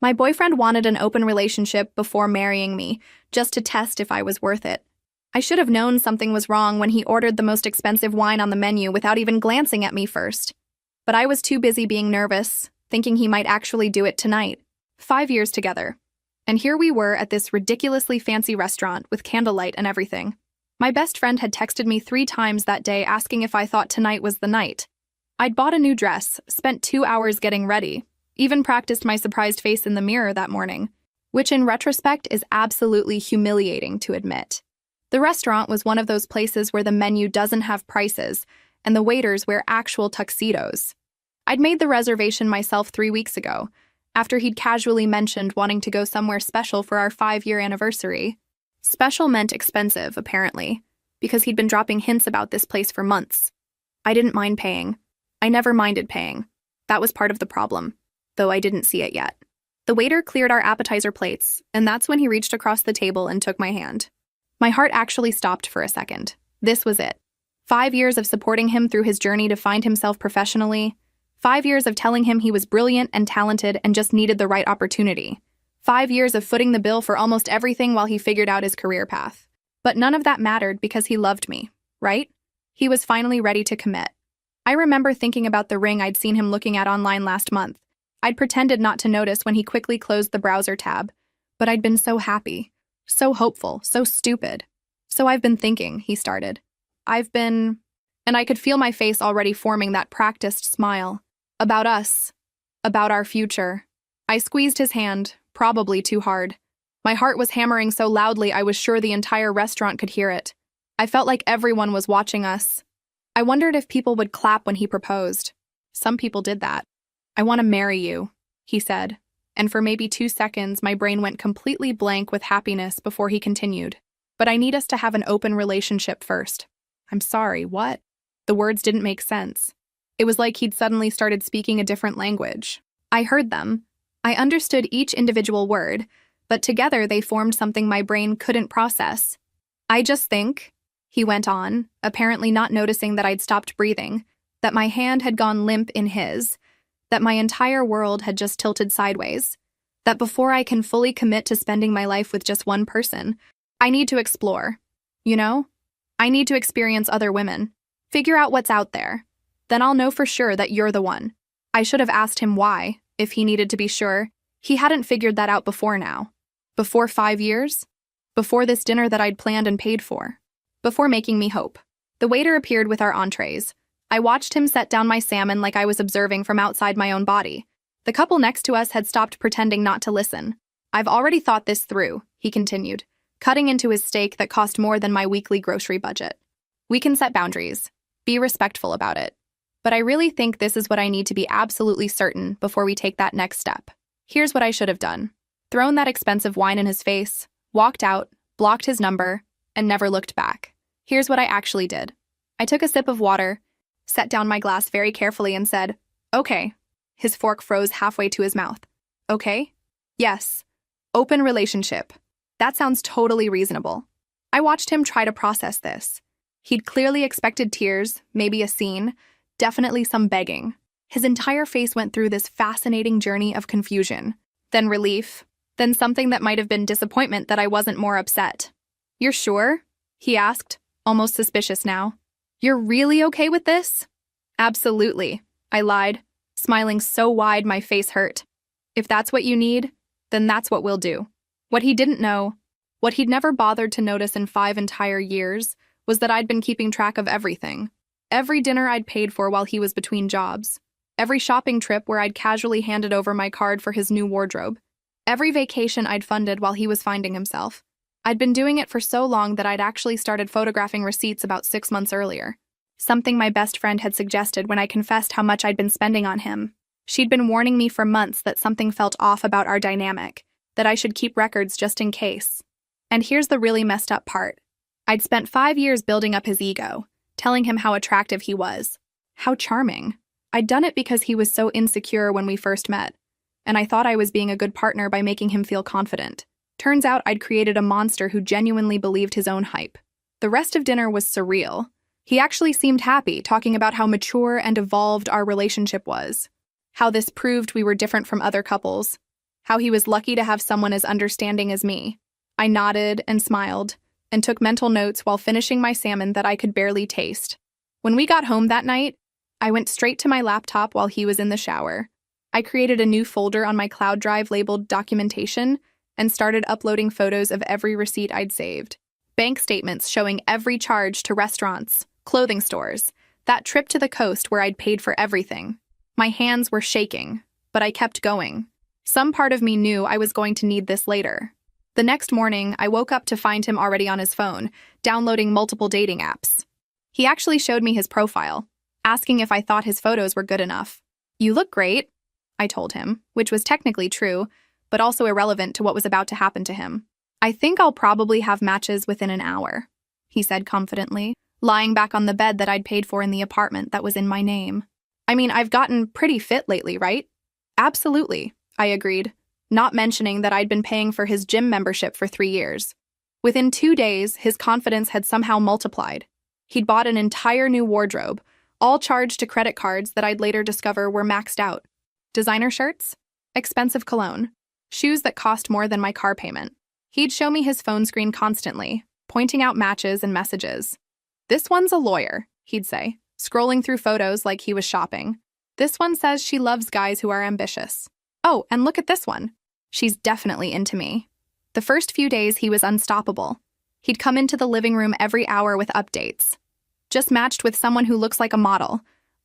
My boyfriend wanted an open relationship before marrying me, just to test if I was worth it. I should have known something was wrong when he ordered the most expensive wine on the menu without even glancing at me first. But I was too busy being nervous, thinking he might actually do it tonight. 5 years together. And here we were at this ridiculously fancy restaurant with candlelight and everything. My best friend had texted me 3 times that day asking if I thought tonight was the night. I'd bought a new dress, spent 2 hours getting ready, even practiced my surprised face in the mirror that morning, which in retrospect is absolutely humiliating to admit. The restaurant was one of those places where the menu doesn't have prices and the waiters wear actual tuxedos. I'd made the reservation myself 3 weeks ago, after he'd casually mentioned wanting to go somewhere special for our 5-year anniversary. Special meant expensive, apparently, because he'd been dropping hints about this place for months. I didn't mind paying. I never minded paying. That was part of the problem, though I didn't see it yet. The waiter cleared our appetizer plates, and that's when he reached across the table and took my hand. My heart actually stopped for a second. This was it. 5 years of supporting him through his journey to find himself professionally. 5 years of telling him he was brilliant and talented and just needed the right opportunity. 5 years of footing the bill for almost everything while he figured out his career path. But none of that mattered because he loved me, right? He was finally ready to commit. I remember thinking about the ring I'd seen him looking at online last month. I'd pretended not to notice when he quickly closed the browser tab, but I'd been so happy, so hopeful, so stupid. So I've been thinking, he started. And I could feel my face already forming that practiced smile. About us. About our future. I squeezed his hand, probably too hard. My heart was hammering so loudly I was sure the entire restaurant could hear it. I felt like everyone was watching us. I wondered if people would clap when he proposed. Some people did that. I want to marry you, he said, and for maybe 2 seconds my brain went completely blank with happiness before he continued. But I need us to have an open relationship first. I'm sorry, what? The words didn't make sense. It was like he'd suddenly started speaking a different language. I heard them. I understood each individual word, but together they formed something my brain couldn't process. I just think, he went on, apparently not noticing that I'd stopped breathing, that my hand had gone limp in his, that my entire world had just tilted sideways, that before I can fully commit to spending my life with just one person, I need to explore. You know? I need to experience other women. Figure out what's out there. Then I'll know for sure that you're the one. I should have asked him why, if he needed to be sure. He hadn't figured that out before now. Before 5 years? Before this dinner that I'd planned and paid for. Before making me hope. The waiter appeared with our entrees. I watched him set down my salmon like I was observing from outside my own body. The couple next to us had stopped pretending not to listen. I've already thought this through, he continued, cutting into his steak that cost more than my weekly grocery budget. We can set boundaries. Be respectful about it. But I really think this is what I need to be absolutely certain before we take that next step. Here's what I should have done. Thrown that expensive wine in his face, walked out, blocked his number, and never looked back. Here's what I actually did. I took a sip of water, set down my glass very carefully and said, "Okay." His fork froze halfway to his mouth. "Okay? Yes. Open relationship. That sounds totally reasonable." I watched him try to process this. He'd clearly expected tears, maybe a scene, definitely some begging. His entire face went through this fascinating journey of confusion, then relief, then something that might have been disappointment that I wasn't more upset. "You're sure?" he asked, almost suspicious now. "You're really okay with this?" "Absolutely," I lied, smiling so wide my face hurt. "If that's what you need, then that's what we'll do." What he didn't know, what he'd never bothered to notice in 5 entire years, was that I'd been keeping track of everything. Every dinner I'd paid for while he was between jobs. Every shopping trip where I'd casually handed over my card for his new wardrobe. Every vacation I'd funded while he was finding himself. I'd been doing it for so long that I'd actually started photographing receipts about 6 months earlier. Something my best friend had suggested when I confessed how much I'd been spending on him. She'd been warning me for months that something felt off about our dynamic, that I should keep records just in case. And here's the really messed up part. I'd spent 5 years building up his ego, telling him how attractive he was. How charming. I'd done it because he was so insecure when we first met, and I thought I was being a good partner by making him feel confident. Turns out I'd created a monster who genuinely believed his own hype. The rest of dinner was surreal. He actually seemed happy, talking about how mature and evolved our relationship was. How this proved we were different from other couples. how he was lucky to have someone as understanding as me. I nodded and smiled and took mental notes while finishing my salmon that I could barely taste. When we got home that night, I went straight to my laptop while he was in the shower. I created a new folder on my cloud drive labeled documentation and started uploading photos of every receipt I'd saved. Bank statements showing every charge to restaurants, clothing stores, that trip to the coast where I'd paid for everything. My hands were shaking, but I kept going. Some part of me knew I was going to need this later. The next morning, I woke up to find him already on his phone, downloading multiple dating apps. He actually showed me his profile, asking if I thought his photos were good enough. "You look great," I told him, which was technically true, but also irrelevant to what was about to happen to him. "I think I'll probably have matches within an hour," he said confidently, lying back on the bed that I'd paid for in the apartment that was in my name. "I mean, I've gotten pretty fit lately, right?" "Absolutely," I agreed, not mentioning that I'd been paying for his gym membership for 3 years. Within 2 days, his confidence had somehow multiplied. He'd bought an entire new wardrobe, all charged to credit cards that I'd later discover were maxed out. Designer shirts, expensive cologne, shoes that cost more than my car payment. He'd show me his phone screen constantly, pointing out matches and messages. "This one's a lawyer," he'd say, scrolling through photos like he was shopping. "This one says she loves guys who are ambitious. Oh, and look at this one. She's definitely into me." The first few days, he was unstoppable. He'd come into the living room every hour with updates. "Just matched with someone who looks like a model.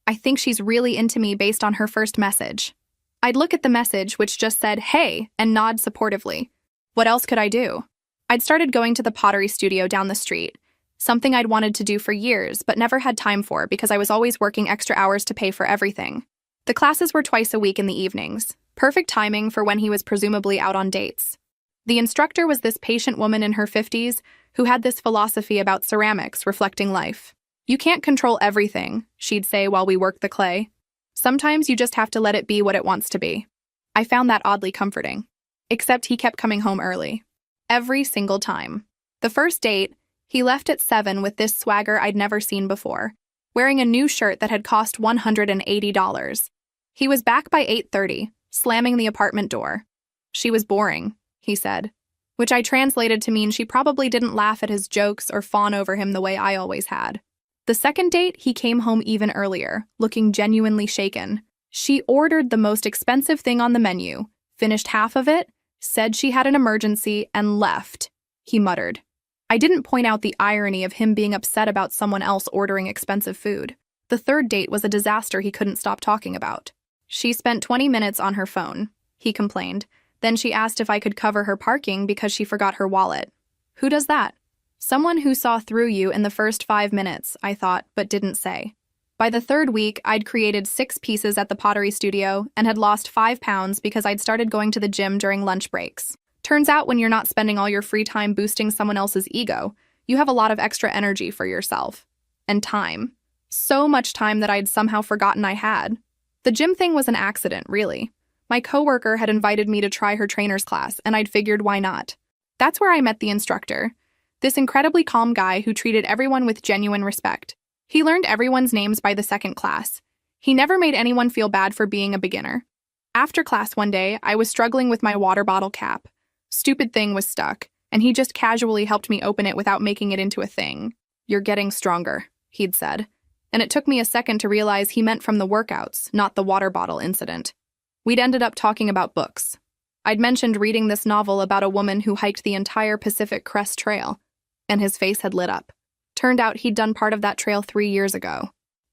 I think she's really into me based on her first message." I'd look at the message, which just said, "Hey," and nod supportively. What else could I do? I'd started going to the pottery studio down the street, something I'd wanted to do for years but never had time for because I was always working extra hours to pay for everything. The classes were twice a week in the evenings, perfect timing for when he was presumably out on dates. The instructor was this patient woman in her 50s who had this philosophy about ceramics reflecting life. "You can't control everything," she'd say while we worked the clay. "Sometimes you just have to let it be what it wants to be." I found that oddly comforting. Except he kept coming home early. Every single time. The first date, he left at 7 with this swagger I'd never seen before, wearing a new shirt that had cost $180. He was back by 8:30, slamming the apartment door. "She was boring," he said, which I translated to mean she probably didn't laugh at his jokes or fawn over him the way I always had. The second date, he came home even earlier, looking genuinely shaken. She ordered the most expensive thing on the menu, finished half of it, said she had an emergency, and left, he muttered. I didn't point out the irony of him being upset about someone else ordering expensive food. The third date was a disaster he couldn't stop talking about. "She spent 20 minutes on her phone," he complained. Then she asked if I could cover her parking because she forgot her wallet. Who does that? Someone who saw through you in the first 5 minutes, I thought, but didn't say. By the third week, I'd created 6 pieces at the pottery studio and had lost 5 pounds because I'd started going to the gym during lunch breaks. Turns out when you're not spending all your free time boosting someone else's ego, you have a lot of extra energy for yourself. And time. So much time that I'd somehow forgotten I had. The gym thing was an accident, really. My coworker had invited me to try her trainer's class, and I'd figured why not. That's where I met the instructor. This incredibly calm guy who treated everyone with genuine respect. He learned everyone's names by the second class. He never made anyone feel bad for being a beginner. After class one day, I was struggling with my water bottle cap. Stupid thing was stuck, and he just casually helped me open it without making it into a thing. "You're getting stronger," he'd said. And it took me a second to realize he meant from the workouts, not the water bottle incident. We'd ended up talking about books. I'd mentioned reading this novel about a woman who hiked the entire Pacific Crest Trail, and his face had lit up. Turned out he'd done part of that trail 3 years ago.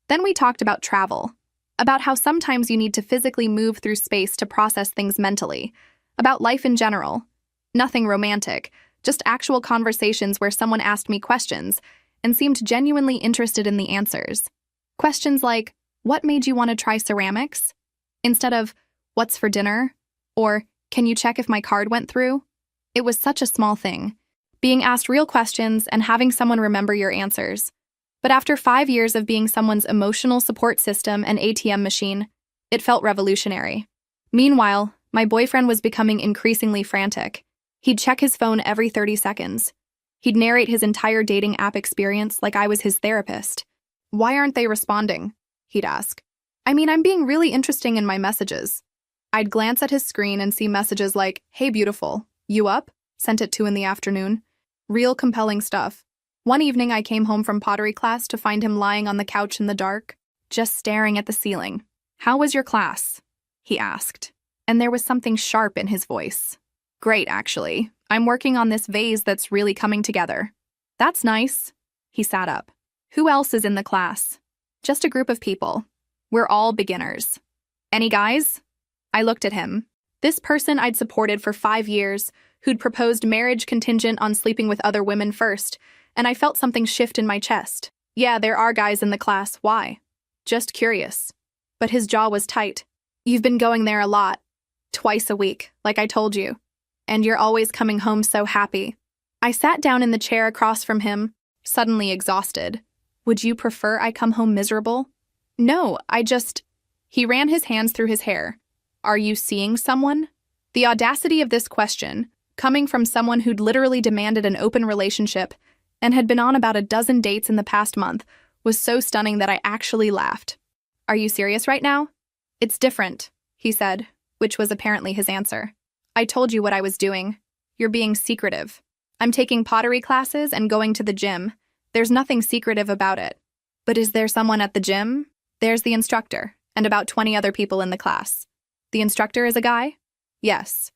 Then we talked about travel, about how sometimes you need to physically move through space to process things mentally, about life in general. Nothing romantic, just actual conversations where someone asked me questions and seemed genuinely interested in the answers. Questions like, "What made you want to try ceramics?" Instead of, "What's for dinner?" Or, "Can you check if my card went through?" It was such a small thing. Being asked real questions and having someone remember your answers. But after 5 years of being someone's emotional support system and ATM machine, it felt revolutionary. Meanwhile, my boyfriend was becoming increasingly frantic. He'd check his phone every 30 seconds. He'd narrate his entire dating app experience like I was his therapist. "Why aren't they responding?" he'd ask. "I mean, I'm being really interesting in my messages." I'd glance at his screen and see messages like, "Hey beautiful, you up?" Sent at 2 in the afternoon. Real compelling stuff. One evening I came home from pottery class to find him lying on the couch in the dark, just staring at the ceiling. "How was your class?" he asked, and there was something sharp in his voice. "Great, actually. I'm working on this vase that's really coming together." "That's nice." He sat up. "Who else is in the class?" "Just a group of people. We're all beginners." "Any guys?" I looked at him. This person I'd supported for 5 years, who'd proposed marriage contingent on sleeping with other women first, and I felt something shift in my chest. "Yeah, there are guys in the class. Why?" "Just curious." But his jaw was tight. "You've been going there a lot. Twice a week, like I told you. And you're always coming home so happy." I sat down in the chair across from him, suddenly exhausted. "Would you prefer I come home miserable?" "No, He ran his hands through his hair. "Are you seeing someone?" The audacity of this question, coming from someone who'd literally demanded an open relationship and had been on about a dozen dates in the past month, was so stunning that I actually laughed. "Are you serious right now?" "It's different," he said, which was apparently his answer. "I told you what I was doing. You're being secretive. I'm taking pottery classes and going to the gym. There's nothing secretive about it." "But is there someone at the gym?" "There's the instructor, and about 20 other people in the class." "The instructor is a guy?" "Yes.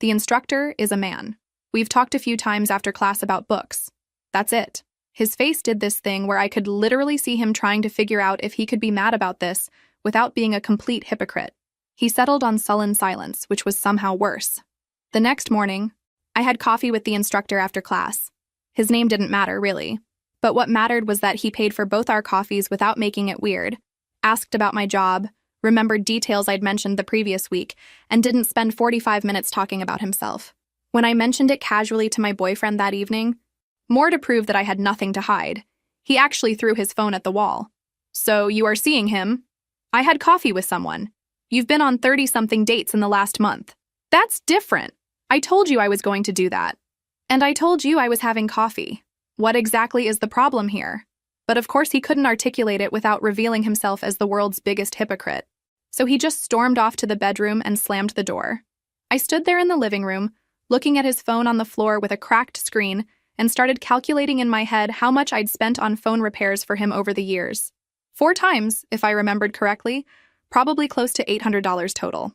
The instructor is a man. We've talked a few times after class about books. That's it." His face did this thing where I could literally see him trying to figure out if he could be mad about this without being a complete hypocrite. He settled on sullen silence, which was somehow worse. The next morning, I had coffee with the instructor after class. His name didn't matter, really. But what mattered was that he paid for both our coffees without making it weird, asked about my job, remembered details I'd mentioned the previous week, and didn't spend 45 minutes talking about himself. When I mentioned it casually to my boyfriend that evening, more to prove that I had nothing to hide, he actually threw his phone at the wall. "So you are seeing him?" "I had coffee with someone." "You've been on 30-something dates in the last month." "That's different. I told you I was going to do that. And I told you I was having coffee. What exactly is the problem here?" But of course he couldn't articulate it without revealing himself as the world's biggest hypocrite. So he just stormed off to the bedroom and slammed the door. I stood there in the living room, looking at his phone on the floor with a cracked screen, and started calculating in my head how much I'd spent on phone repairs for him over the years. 4 times, if I remembered correctly, probably close to $800 total.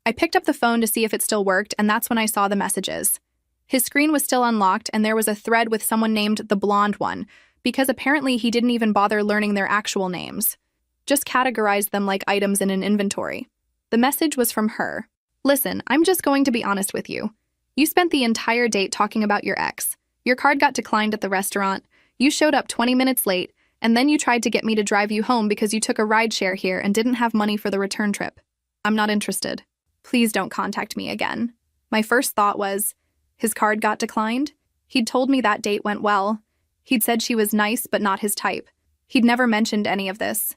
I picked up the phone to see if it still worked, and that's when I saw the messages. His screen was still unlocked, and there was a thread with someone named the Blonde One, because apparently he didn't even bother learning their actual names. Just categorized them like items in an inventory. The message was from her. "Listen, I'm just going to be honest with you. You spent the entire date talking about your ex. Your card got declined at the restaurant, you showed up 20 minutes late, and then you tried to get me to drive you home because you took a rideshare here and didn't have money for the return trip. I'm not interested. Please don't contact me again." My first thought was, his card got declined? He'd told me that date went well. He'd said she was nice but not his type. He'd never mentioned any of this.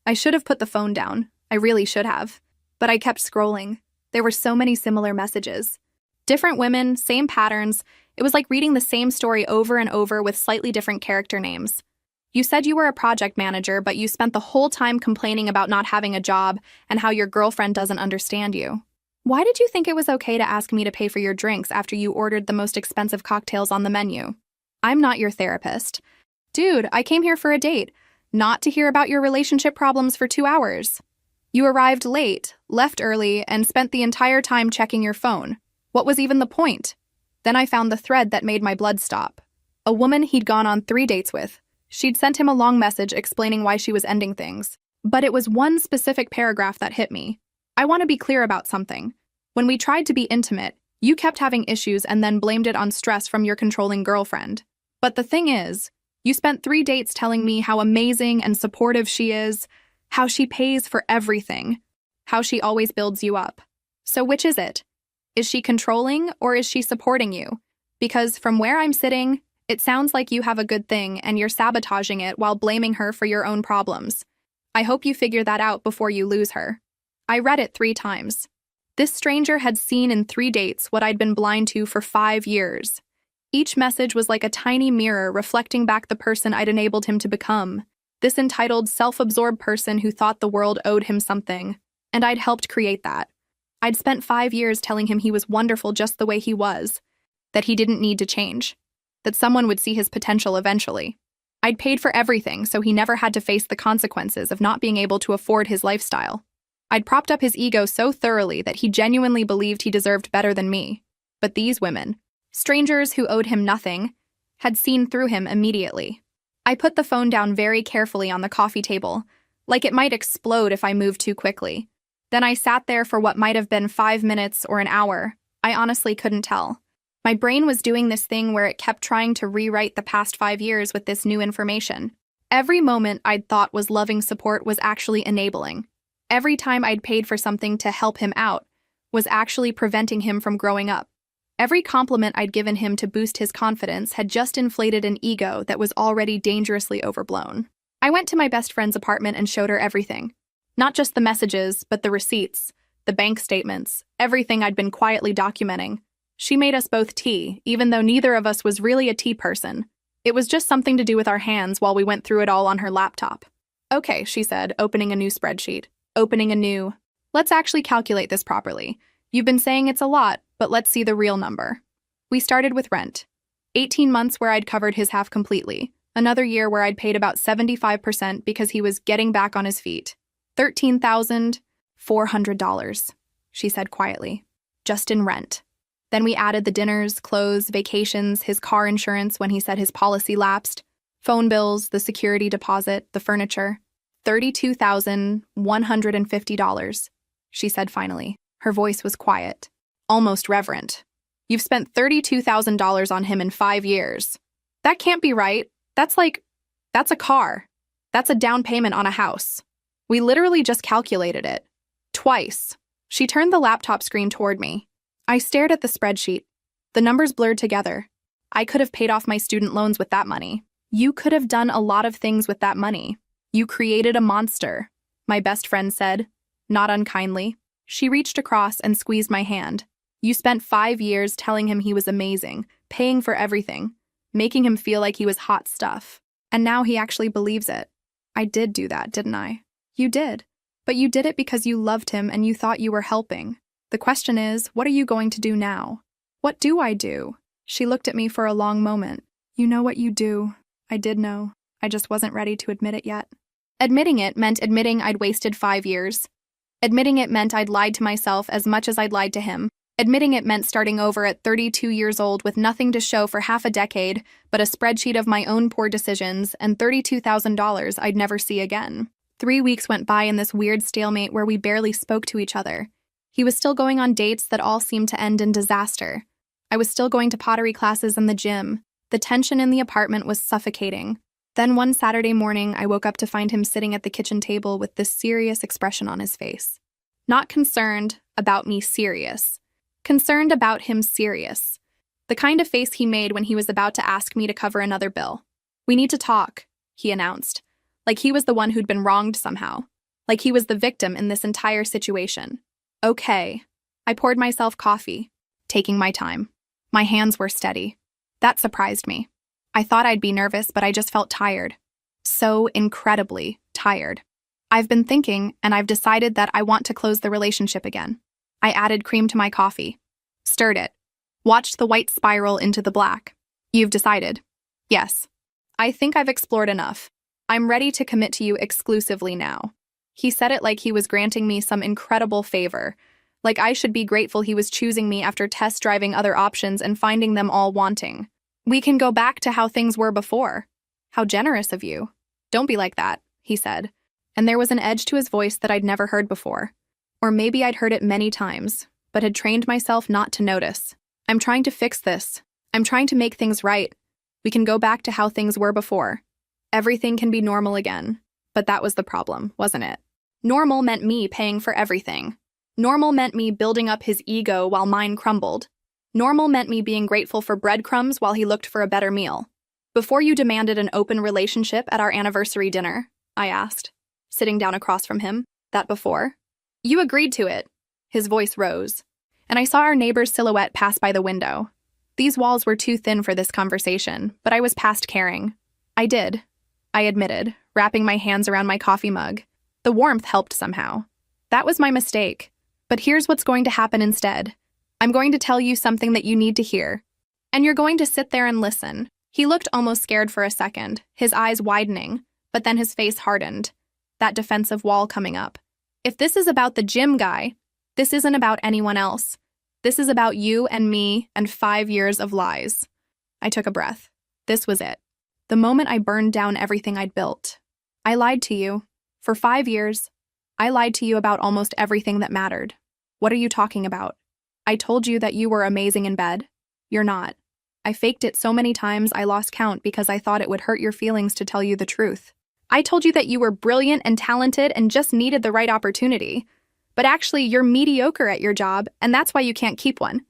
I should have put the phone down. I really should have. But I kept scrolling. There were so many similar messages. Different women, same patterns. It was like reading the same story over and over with slightly different character names. "You said you were a project manager, but you spent the whole time complaining about not having a job and how your girlfriend doesn't understand you. Why did you think it was okay to ask me to pay for your drinks after you ordered the most expensive cocktails on the menu? I'm not your therapist. Dude, I came here for a date, not to hear about your relationship problems for 2 hours. You arrived late, left early, and spent the entire time checking your phone. What was even the point?" Then I found the thread that made my blood stop. A woman he'd gone on 3 dates with. She'd sent him a long message explaining why she was ending things. But it was one specific paragraph that hit me. "I want to be clear about something. When we tried to be intimate, you kept having issues and then blamed it on stress from your controlling girlfriend. But the thing is, you spent 3 dates telling me how amazing and supportive she is, how she pays for everything, how she always builds you up. So which is it? Is she controlling or is she supporting you? Because from where I'm sitting, it sounds like you have a good thing and you're sabotaging it while blaming her for your own problems. I hope you figure that out before you lose her." I read it 3 times. This stranger had seen in 3 dates what I'd been blind to for 5 years. Each message was like a tiny mirror reflecting back the person I'd enabled him to become. This entitled, self-absorbed person who thought the world owed him something. And I'd helped create that. I'd spent 5 years telling him he was wonderful just the way he was, that he didn't need to change, that someone would see his potential eventually. I'd paid for everything so he never had to face the consequences of not being able to afford his lifestyle. I'd propped up his ego so thoroughly that he genuinely believed he deserved better than me. But these women, strangers who owed him nothing, had seen through him immediately. I put the phone down very carefully on the coffee table, like it might explode if I moved too quickly. Then I sat there for what might have been 5 minutes or an hour. I honestly couldn't tell. My brain was doing this thing where it kept trying to rewrite the past 5 years with this new information. Every moment I'd thought was loving support was actually enabling. Every time I'd paid for something to help him out was actually preventing him from growing up. Every compliment I'd given him to boost his confidence had just inflated an ego that was already dangerously overblown. I went to my best friend's apartment and showed her everything. Not just the messages, but the receipts, the bank statements, everything I'd been quietly documenting. She made us both tea, even though neither of us was really a tea person. It was just something to do with our hands while we went through it all on her laptop. Okay, she said, opening a new spreadsheet. Let's actually calculate this properly. You've been saying it's a lot, but let's see the real number. We started with rent. 18 months where I'd covered his half completely. Another year where I'd paid about 75% because he was getting back on his feet. $13,400, she said quietly, just in rent. Then we added the dinners, clothes, vacations, his car insurance when he said his policy lapsed, phone bills, the security deposit, the furniture. $32,150, she said finally. Her voice was quiet, almost reverent. You've spent $32,000 on him in 5 years. That can't be right. That's a car. That's a down payment on a house. We literally just calculated it. Twice. She turned the laptop screen toward me. I stared at the spreadsheet. The numbers blurred together. I could have paid off my student loans with that money. You could have done a lot of things with that money. You created a monster, my best friend said, not unkindly. She reached across and squeezed my hand. You spent 5 years telling him he was amazing, paying for everything, making him feel like he was hot stuff. And now he actually believes it. I did do that, didn't I? You did. But you did it because you loved him and you thought you were helping. The question is, what are you going to do now? What do I do? She looked at me for a long moment. You know what you do. I did know. I just wasn't ready to admit it yet. Admitting it meant admitting I'd wasted 5 years. Admitting it meant I'd lied to myself as much as I'd lied to him. Admitting it meant starting over at 32 years old with nothing to show for half a decade but a spreadsheet of my own poor decisions and $32,000 I'd never see again. 3 weeks went by in this weird stalemate where we barely spoke to each other. He was still going on dates that all seemed to end in disaster. I was still going to pottery classes and the gym. The tension in the apartment was suffocating. Then one Saturday morning, I woke up to find him sitting at the kitchen table with this serious expression on his face. Not concerned about me serious. Concerned about him serious. The kind of face he made when he was about to ask me to cover another bill. We need to talk, he announced. Like he was the one who'd been wronged somehow. Like he was the victim in this entire situation. Okay. I poured myself coffee, taking my time. My hands were steady. That surprised me. I thought I'd be nervous, but I just felt tired. So incredibly tired. I've been thinking, and I've decided that I want to close the relationship again. I added cream to my coffee. Stirred it. Watched the white spiral into the black. You've decided. Yes. I think I've explored enough. I'm ready to commit to you exclusively now. He said it like he was granting me some incredible favor. Like I should be grateful he was choosing me after test driving other options and finding them all wanting. We can go back to how things were before. How generous of you. Don't be like that, he said. And there was an edge to his voice that I'd never heard before. Or maybe I'd heard it many times, but had trained myself not to notice. I'm trying to fix this. I'm trying to make things right. We can go back to how things were before. Everything can be normal again. But that was the problem, wasn't it? Normal meant me paying for everything. Normal meant me building up his ego while mine crumbled. Normal meant me being grateful for breadcrumbs while he looked for a better meal. Before you demanded an open relationship at our anniversary dinner, I asked, sitting down across from him, that before? You agreed to it. His voice rose, and I saw our neighbor's silhouette pass by the window. These walls were too thin for this conversation, but I was past caring. I did, I admitted, wrapping my hands around my coffee mug. The warmth helped somehow. That was my mistake. But here's what's going to happen instead. I'm going to tell you something that you need to hear. And you're going to sit there and listen. He looked almost scared for a second, his eyes widening, but then his face hardened, that defensive wall coming up. If this is about the gym guy, this isn't about anyone else. This is about you and me and 5 years of lies. I took a breath. This was it. The moment I burned down everything I'd built. I lied to you. For 5 years, I lied to you about almost everything that mattered. What are you talking about? I told you that you were amazing in bed. You're not. I faked it so many times I lost count because I thought it would hurt your feelings to tell you the truth. I told you that you were brilliant and talented and just needed the right opportunity. But actually, you're mediocre at your job, and that's why you can't keep one.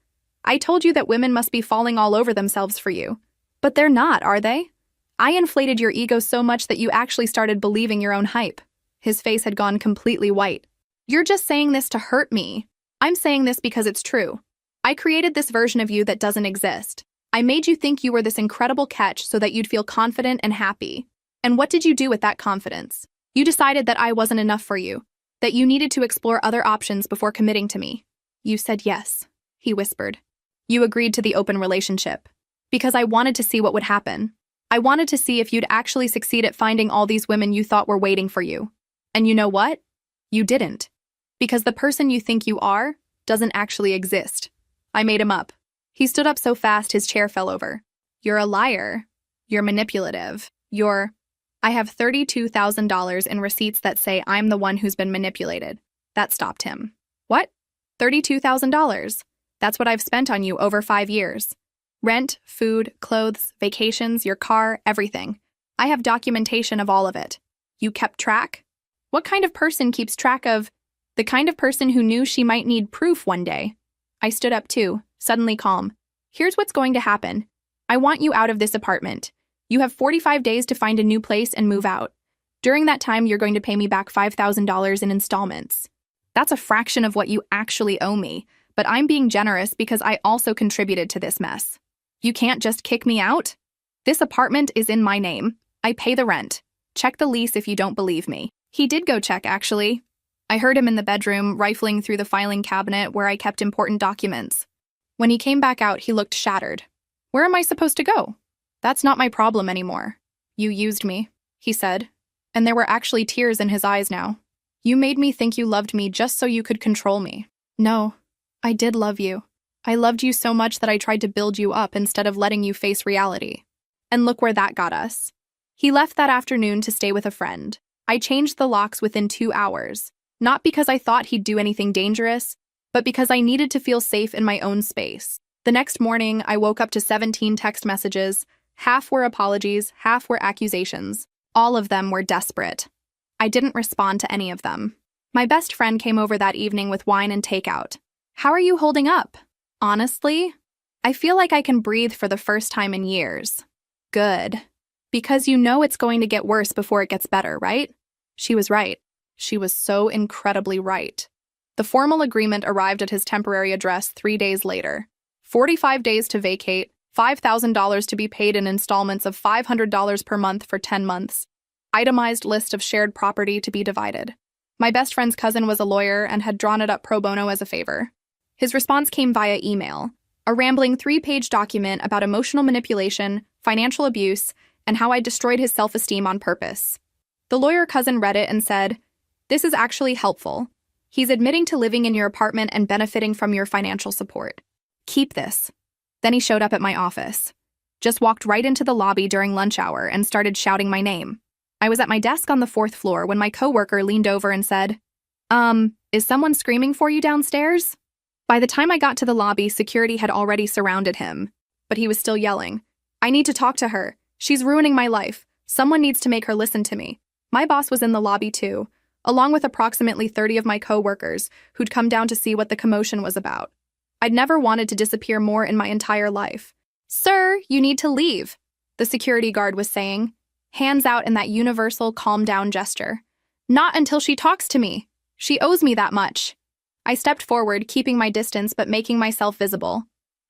I told you that women must be falling all over themselves for you. But they're not, are they? I inflated your ego so much that you actually started believing your own hype. His face had gone completely white. You're just saying this to hurt me. I'm saying this because it's true. I created this version of you that doesn't exist. I made you think you were this incredible catch so that you'd feel confident and happy. And what did you do with that confidence? You decided that I wasn't enough for you, that you needed to explore other options before committing to me. You said yes, he whispered. You agreed to the open relationship. Because I wanted to see what would happen. I wanted to see if you'd actually succeed at finding all these women you thought were waiting for you. And you know what? You didn't. Because the person you think you are doesn't actually exist. I made him up. He stood up so fast his chair fell over. You're a liar. You're manipulative. I have $32,000 in receipts that say I'm the one who's been manipulated. That stopped him. What? $32,000? That's what I've spent on you over 5 years. Rent, food, clothes, vacations, your car, everything. I have documentation of all of it. You kept track? What kind of person keeps track of? The kind of person who knew she might need proof one day. I stood up too, suddenly calm. Here's what's going to happen. I want you out of this apartment. You have 45 days to find a new place and move out. During that time, you're going to pay me back $5,000 in installments. That's a fraction of what you actually owe me, but I'm being generous because I also contributed to this mess. You can't just kick me out? This apartment is in my name. I pay the rent. Check the lease if you don't believe me. He did go check, actually. I heard him in the bedroom, rifling through the filing cabinet where I kept important documents. When he came back out, he looked shattered. Where am I supposed to go? That's not my problem anymore. You used me, he said, and there were actually tears in his eyes now. You made me think you loved me just so you could control me. No, I did love you. I loved you so much that I tried to build you up instead of letting you face reality. And look where that got us. He left that afternoon to stay with a friend. I changed the locks within 2 hours, not because I thought he'd do anything dangerous, but because I needed to feel safe in my own space. The next morning, I woke up to 17 text messages. Half were apologies, half were accusations. All of them were desperate. I didn't respond to any of them. My best friend came over that evening with wine and takeout. How are you holding up? Honestly, I feel like I can breathe for the first time in years. Good. Because you know it's going to get worse before it gets better, right? She was right. She was so incredibly right. The formal agreement arrived at his temporary address 3 days later. 45 days to vacate, $5,000 to be paid in installments of $500 per month for 10 months. Itemized list of shared property to be divided. My best friend's cousin was a lawyer and had drawn it up pro bono as a favor. His response came via email, a rambling 3-page document about emotional manipulation, financial abuse, and how I destroyed his self-esteem on purpose. The lawyer cousin read it and said, "This is actually helpful. He's admitting to living in your apartment and benefiting from your financial support. Keep this." Then he showed up at my office. Just walked right into the lobby during lunch hour and started shouting my name. I was at my desk on the 4th floor when my coworker leaned over and said, Is someone screaming for you downstairs?" By the time I got to the lobby, security had already surrounded him. But he was still yelling, "I need to talk to her. She's ruining my life. Someone needs to make her listen to me." My boss was in the lobby too, along with approximately 30 of my coworkers who'd come down to see what the commotion was about. I'd never wanted to disappear more in my entire life. "Sir, you need to leave," the security guard was saying, hands out in that universal calm down gesture. "Not until she talks to me. She owes me that much." I stepped forward, keeping my distance but making myself visible.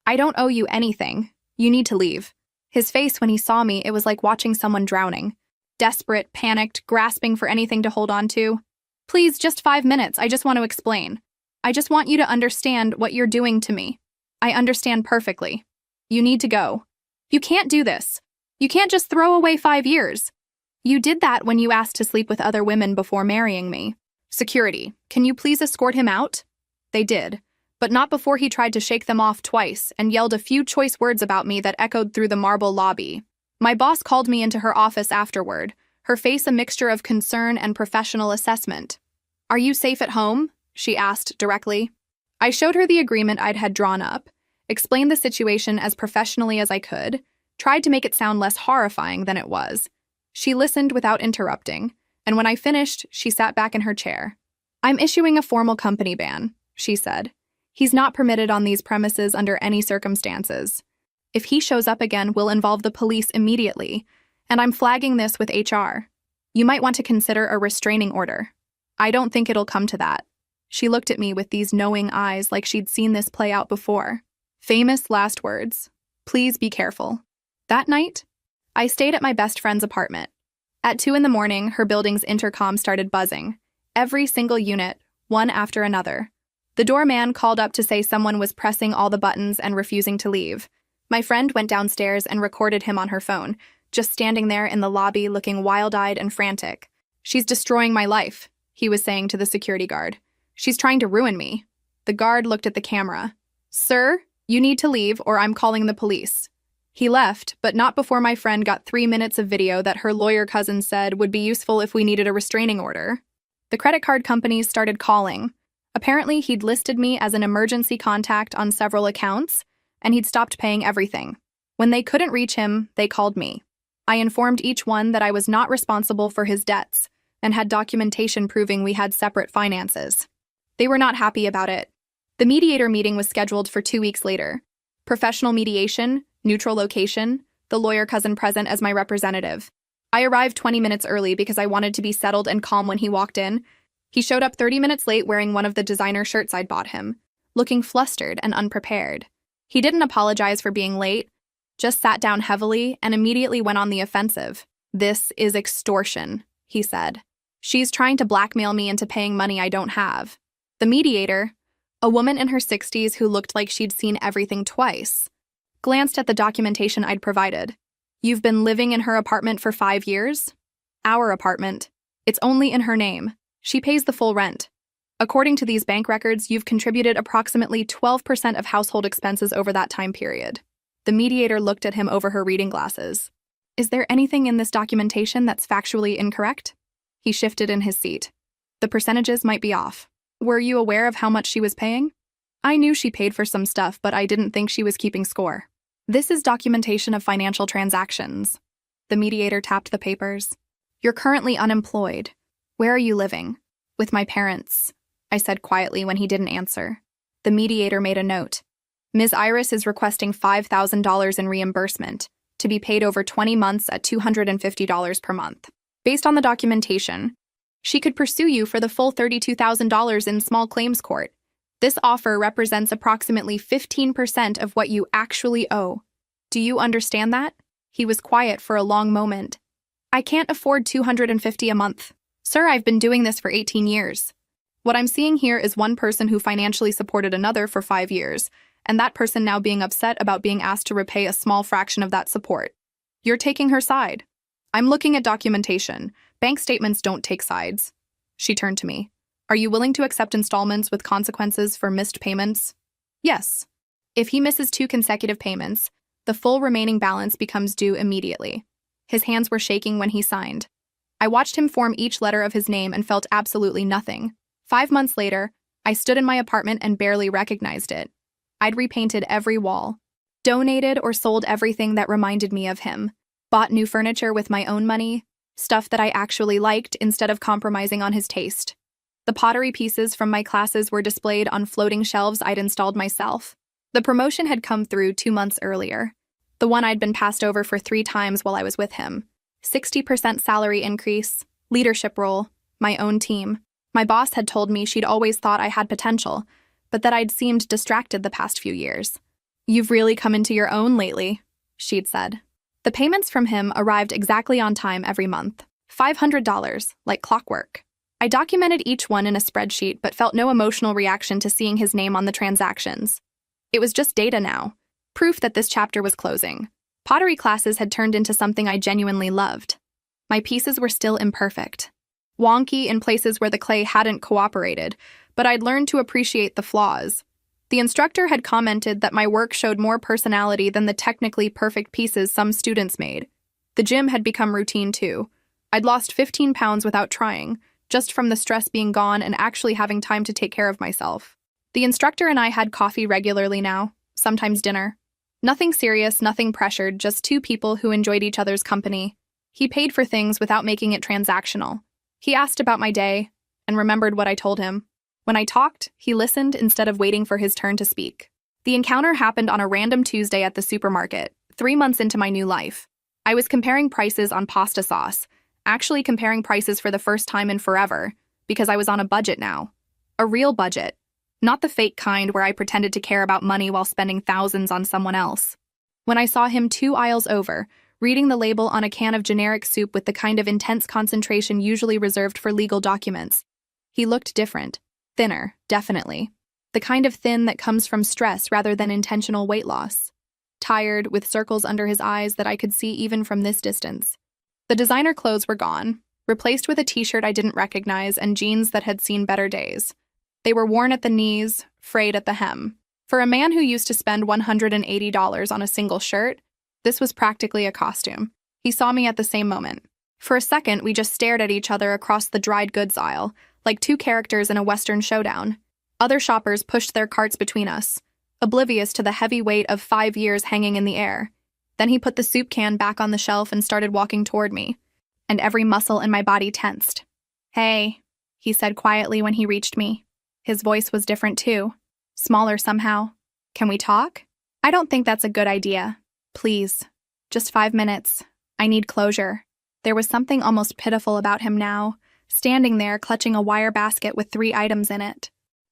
"I don't owe you anything. You need to leave." His face when he saw me, it was like watching someone drowning. Desperate, panicked, grasping for anything to hold on to. "Please, just 5 minutes, I just want to explain." I just want you to understand what you're doing to me. I understand perfectly. You need to go. You can't do this. You can't just throw away 5 years. You did that when you asked to sleep with other women before marrying me. Security, can you please escort him out? They did, but not before he tried to shake them off twice and yelled a few choice words about me that echoed through the marble lobby. My boss called me into her office afterward, her face a mixture of concern and professional assessment. Are you safe at home? She asked directly. I showed her the agreement I'd had drawn up, explained the situation as professionally as I could, tried to make it sound less horrifying than it was. She listened without interrupting, and when I finished, she sat back in her chair. I'm issuing a formal company ban, she said. He's not permitted on these premises under any circumstances. If he shows up again, we'll involve the police immediately, and I'm flagging this with HR. You might want to consider a restraining order. I don't think it'll come to that. She looked at me with these knowing eyes like she'd seen this play out before. Famous last words. Please be careful. That night, I stayed at my best friend's apartment. At 2 a.m, her building's intercom started buzzing. Every single unit, one after another. The doorman called up to say someone was pressing all the buttons and refusing to leave. My friend went downstairs and recorded him on her phone, just standing there in the lobby looking wild-eyed and frantic. She's destroying my life, he was saying to the security guard. She's trying to ruin me. The guard looked at the camera. Sir, you need to leave or I'm calling the police. He left, but not before my friend got 3 minutes of video that her lawyer cousin said would be useful if we needed a restraining order. The credit card companies started calling. Apparently, he'd listed me as an emergency contact on several accounts, and he'd stopped paying everything. When they couldn't reach him, they called me. I informed each one that I was not responsible for his debts and had documentation proving we had separate finances. They were not happy about it. The mediator meeting was scheduled for 2 weeks later. Professional mediation, neutral location, the lawyer cousin present as my representative. I arrived 20 minutes early because I wanted to be settled and calm when he walked in. He showed up 30 minutes late wearing one of the designer shirts I'd bought him, looking flustered and unprepared. He didn't apologize for being late, just sat down heavily and immediately went on the offensive. This is extortion, he said. She's trying to blackmail me into paying money I don't have. The mediator, a woman in her 60s who looked like she'd seen everything twice, glanced at the documentation I'd provided. You've been living in her apartment for 5 years? Our apartment. It's only in her name. She pays the full rent. According to these bank records, you've contributed approximately 12% of household expenses over that time period. The mediator looked at him over her reading glasses. Is there anything in this documentation that's factually incorrect? He shifted in his seat. The percentages might be off. Were you aware of how much she was paying? I knew she paid for some stuff, but I didn't think she was keeping score. This is documentation of financial transactions. The mediator tapped the papers. You're currently unemployed. Where are you living? With my parents, I said quietly when he didn't answer. The mediator made a note. Ms. Iris is requesting $5,000 in reimbursement, to be paid over 20 months at $250 per month. Based on the documentation, she could pursue you for the full $32,000 in small claims court. This offer represents approximately 15% of what you actually owe. Do you understand that? He was quiet for a long moment. I can't afford $250 a month. Sir, I've been doing this for 18 years. What I'm seeing here is one person who financially supported another for 5 years, and that person now being upset about being asked to repay a small fraction of that support. You're taking her side. I'm looking at documentation. Bank statements don't take sides. She turned to me. Are you willing to accept installments with consequences for missed payments? Yes. If he misses 2 consecutive payments, the full remaining balance becomes due immediately. His hands were shaking when he signed. I watched him form each letter of his name and felt absolutely nothing. 5 months later, I stood in my apartment and barely recognized it. I'd repainted every wall, donated or sold everything that reminded me of him, bought new furniture with my own money, stuff that I actually liked instead of compromising on his taste. The pottery pieces from my classes were displayed on floating shelves I'd installed myself. The promotion had come through 2 months earlier, the one I'd been passed over for 3 times while I was with him. 60% salary increase, leadership role, my own team. My boss had told me she'd always thought I had potential, but that I'd seemed distracted the past few years. You've really come into your own lately, she'd said. The payments from him arrived exactly on time every month. $500, like clockwork. I documented each one in a spreadsheet but felt no emotional reaction to seeing his name on the transactions. It was just data now, proof that this chapter was closing. Pottery classes had turned into something I genuinely loved. My pieces were still imperfect, wonky in places where the clay hadn't cooperated, but I'd learned to appreciate the flaws. The instructor had commented that my work showed more personality than the technically perfect pieces some students made. The gym had become routine too. I'd lost 15 pounds without trying, just from the stress being gone and actually having time to take care of myself. The instructor and I had coffee regularly now, sometimes dinner. Nothing serious, nothing pressured, just two people who enjoyed each other's company. He paid for things without making it transactional. He asked about my day and remembered what I told him. When I talked, he listened instead of waiting for his turn to speak. The encounter happened on a random Tuesday at the supermarket, 3 months into my new life. I was comparing prices on pasta sauce, actually comparing prices for the first time in forever, because I was on a budget now. A real budget. Not the fake kind where I pretended to care about money while spending thousands on someone else. When I saw him 2 aisles over, reading the label on a can of generic soup with the kind of intense concentration usually reserved for legal documents, he looked different. Thinner, definitely. The kind of thin that comes from stress rather than intentional weight loss. Tired, with circles under his eyes that I could see even from this distance. The designer clothes were gone, replaced with a t-shirt I didn't recognize and jeans that had seen better days. They were worn at the knees, frayed at the hem. For a man who used to spend $180 on a single shirt, this was practically a costume. He saw me at the same moment. For a second, we just stared at each other across the dried goods aisle, like two characters in a Western showdown. Other shoppers pushed their carts between us, oblivious to the heavy weight of 5 years hanging in the air. Then he put the soup can back on the shelf and started walking toward me, and every muscle in my body tensed. "Hey," he said quietly when he reached me. His voice was different too, smaller somehow. "Can we talk?" "I don't think that's a good idea. Please. Just 5 minutes. I need closure." There was something almost pitiful about him now, standing there clutching a wire basket with 3 items in it.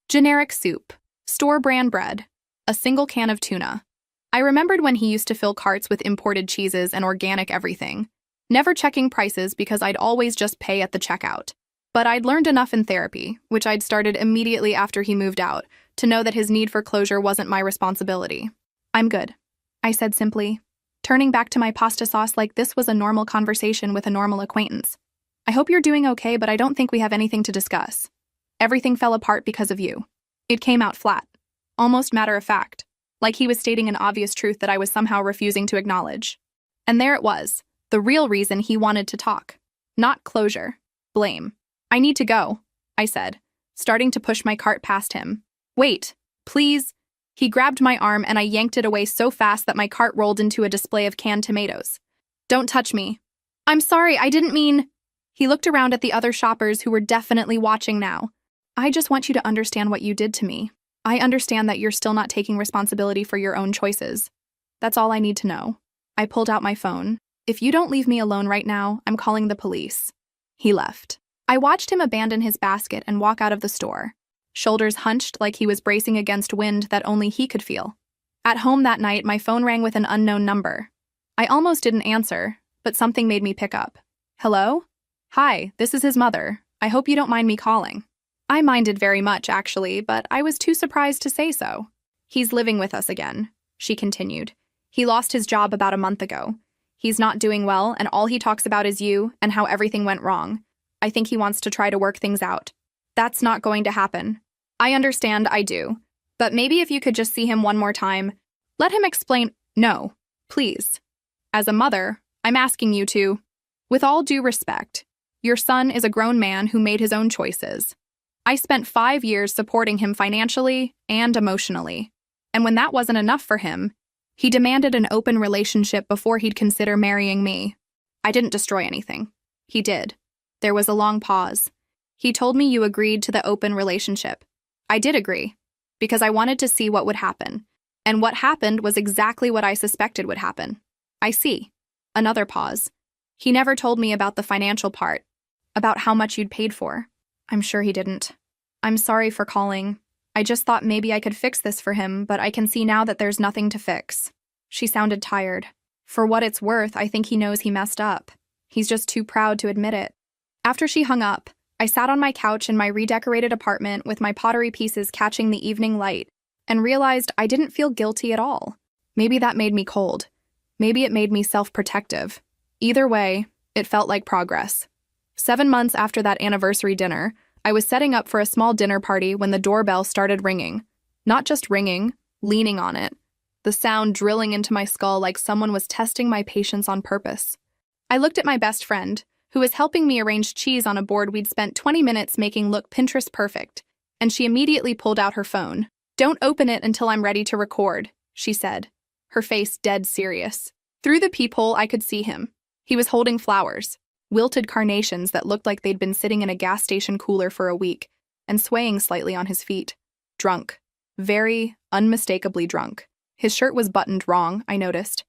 Generic soup, store-brand bread, a single can of tuna. I remembered when he used to fill carts with imported cheeses and organic everything, never checking prices because I'd always just pay at the checkout. But I'd learned enough in therapy, which I'd started immediately after he moved out, to know that his need for closure wasn't my responsibility. "I'm good," I said simply, turning back to my pasta sauce like this was a normal conversation with a normal acquaintance. "I hope you're doing okay, but I don't think we have anything to discuss. Everything fell apart because of you." It came out flat, almost matter-of-fact, like he was stating an obvious truth that I was somehow refusing to acknowledge. And there it was, the real reason he wanted to talk. Not closure. Blame. "I need to go," I said, starting to push my cart past him. "Wait, please." He grabbed my arm and I yanked it away so fast that my cart rolled into a display of canned tomatoes. "Don't touch me." "I'm sorry, I didn't mean..." He looked around at the other shoppers who were definitely watching now. "I just want you to understand what you did to me. I understand that you're still not taking responsibility for your own choices. That's all I need to know." I pulled out my phone. "If you don't leave me alone right now, I'm calling the police." He left. I watched him abandon his basket and walk out of the store, shoulders hunched like he was bracing against wind that only he could feel. At home that night, my phone rang with an unknown number. I almost didn't answer, but something made me pick up. "Hello? Hi, this is his mother. I hope you don't mind me calling." I minded very much, actually, but I was too surprised to say so. "He's living with us again," she continued. "He lost his job about a month ago. He's not doing well, and all he talks about is you and how everything went wrong. I think he wants to try to work things out." "That's not going to happen." "I understand, I do. But maybe if you could just see him one more time, let him explain." "No, please. As a mother, I'm asking you to. With all due respect, your son is a grown man who made his own choices. I spent 5 years supporting him financially and emotionally. And when that wasn't enough for him, he demanded an open relationship before he'd consider marrying me. I didn't destroy anything. He did." There was a long pause. "He told me you agreed to the open relationship." "I did agree, because I wanted to see what would happen. And what happened was exactly what I suspected would happen." "I see." Another pause. "He never told me about the financial part, about how much you'd paid for." "I'm sure he didn't. I'm sorry for calling. I just thought maybe I could fix this for him, but I can see now that there's nothing to fix." She sounded tired. "For what it's worth, I think he knows he messed up. He's just too proud to admit it." After she hung up, I sat on my couch in my redecorated apartment with my pottery pieces catching the evening light and realized I didn't feel guilty at all. Maybe that made me cold. Maybe it made me self-protective. Either way, it felt like progress. 7 months after that anniversary dinner, I was setting up for a small dinner party when the doorbell started ringing. Not just ringing, leaning on it. The sound drilling into my skull like someone was testing my patience on purpose. I looked at my best friend, who was helping me arrange cheese on a board we'd spent 20 minutes making look Pinterest perfect, and she immediately pulled out her phone. "Don't open it until I'm ready to record," she said, her face dead serious. Through the peephole, I could see him. He was holding flowers, wilted carnations that looked like they'd been sitting in a gas station cooler for a week, and swaying slightly on his feet. Drunk. Very, unmistakably drunk. His shirt was buttoned wrong, I noticed,